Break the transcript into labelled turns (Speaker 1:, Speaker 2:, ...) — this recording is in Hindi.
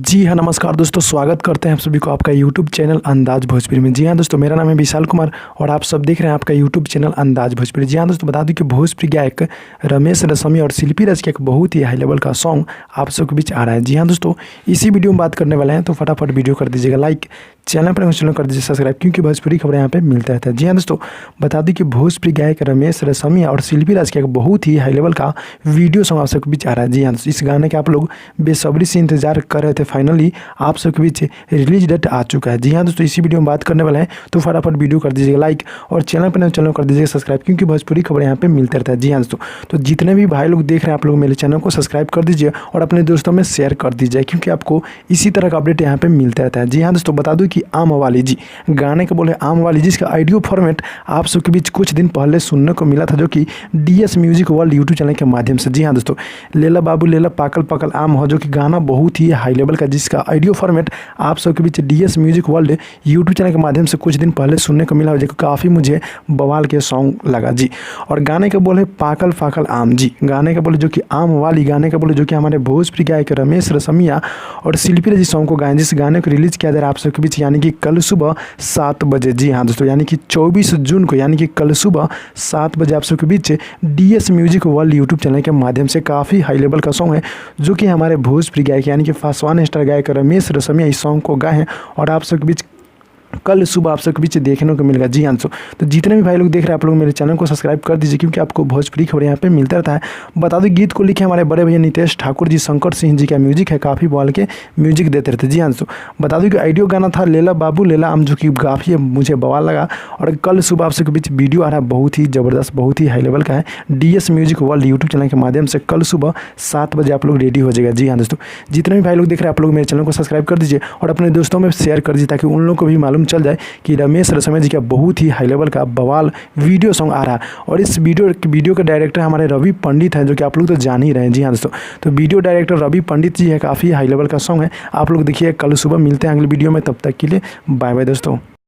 Speaker 1: जी हाँ, नमस्कार दोस्तों, स्वागत करते हैं आप सभी को आपका यूट्यूब चैनल अंदाज भोजपुरी में। जी हाँ दोस्तों, मेरा नाम है विशाल कुमार और आप सब देख रहे हैं आपका यूट्यूब चैनल अंदाज भोजपुरी। जी हाँ दोस्तों, बता दूं कि भोजपुरी गायक रमेश रसमी और शिल्पी राज का एक बहुत ही हाई लेवल का सॉन्ग आप सबके बीच आ रहा है। जी हाँ दोस्तों, इसी वीडियो में बात करने वाले हैं, तो फटाफट वीडियो कर दीजिएगा लाइक, चैनल पर चैनल कर दीजिए सब्सक्राइब, क्योंकि भोजपुरी खबरें यहाँ पे मिलता रहता है। जी हाँ दोस्तों, बता दूं कि भोजपुरी गायक रमेश रसमी और शिल्पी राज का एक बहुत ही हाई लेवल का वीडियो सॉन्ग आप सबके बीच आ रहा है। जी हाँ दोस्तों, इस गाने के आप लोग बेसब्री से इंतजार कर रहे थे, फाइनली आप सबके बीच रिलीज डेट आ चुका है। जी हाँ दोस्तों, इसी वीडियो में बात करने वाले हैं, तो फटाफट वीडियो कर दीजिएगा लाइक और चैनल पर चैनल कर दीजिएगा सब्सक्राइब, क्योंकि भोजपुरी खबरें यहाँ पे मिलते रहता है। जी हाँ दोस्तों, तो जितने भी भाई लोग देख रहे हैं आप लोग मेरे चैनल को सब्सक्राइब कर दीजिए और अपने दोस्तों में शेयर कर दीजिए, क्योंकि आपको इसी तरह का अपडेट यहाँ पे मिलता रहता है। जी हाँ दोस्तों, बता दूं कि आम वाली जी गाने का बोले आम वाली, जिसका ऑडियो फॉर्मेट आप सबके बीच कुछ दिन पहले सुनने को मिला था, जो कि DS music world YouTube channel के माध्यम से। जी हाँ दोस्तों, लेला बाबू लेला पाकल पाकल आम हो, जो कि गाना बहुत ही हाई लेवल का, जिसका ऑडियो फॉर्मेट आप सबके बीच DS music world YouTube channel के माध्यम से कुछ दिन पहले सुनने को मिला, जो काफ़ी मुझे बवाल के सॉन्ग लगा जी। और गाने का बोले पाकल पाकल आम जी, गाने का बोले जो कि आम वाली, गाने का बोले जो कि हमारे भोजपुरी गायक रमेश रसमिया और शिल्पी राज सॉन्ग को गाएं, जिस गाने को रिलीज़ किया जा रहा है आप सबके बीच, यानी कि कल सुबह 7 बजे। जी हाँ दोस्तों, यानी कि 24 जून को, यानी कि कल सुबह 7 बजे आप सबके बीच DS music world YouTube channel के माध्यम से काफ़ी हाई लेवल का सॉन्ग है, जो कि हमारे भोजपुरी गायक यानी कि पासवान स्टार गायक रमेश रसमिया इस सॉन्ग को गाए हैं और आप सबके बीच कल सुबह आप सबके बीच देखने को मिलेगा। जी हाँ दोस्तों, तो जितने भी भाई लोग देख रहे हैं आप लोग मेरे चैनल को सब्सक्राइब कर दीजिए, क्योंकि आपको भोजपुरी खबरें यहाँ पे मिलता रहता है। बता दो गीत को लिखे हमारे बड़े भैया नितेश ठाकुर जी, शंकर सिंह जी का म्यूजिक है, काफ़ी बॉल के म्यूजिक देते रहते। जी हाँ दोस्तों, बता दूँ कि ऑडियो गाना था लेला बाबू लेला आम, जो कि काफ़ी मुझे बवाल लगा। और कल सुबह आप सबके बीच वीडियो आ रहा है, बहुत ही ज़बरदस्त, बहुत ही हाई लेवल का है, DS music world YouTube channel के माध्यम से कल सुबह 7 बजे आप लोग रेडी हो जाएगा। जी हाँ दोस्तों, जितने भी भाई लोग देख रहे हैं आप लोग मेरे चैनल को सब्सक्राइब कर दीजिए और अपने दोस्तों में शेयर कर दीजिए, ताकि उन लोगों को भी मालूम चल जाए कि रमेश रसमिया जी का बहुत ही हाई लेवल का बवाल वीडियो सॉन्ग आ रहा है। और इस वीडियो के डायरेक्टर हमारे रवि पंडित हैं, जो कि आप लोग तो जान ही रहे हैं। जी हाँ दोस्तों, तो वीडियो डायरेक्टर रवि पंडित जी है, काफ़ी हाई लेवल का सॉन्ग है। आप लोग देखिए, कल सुबह मिलते हैं अगले वीडियो में, तब तक के लिए बाय बाय दोस्तों।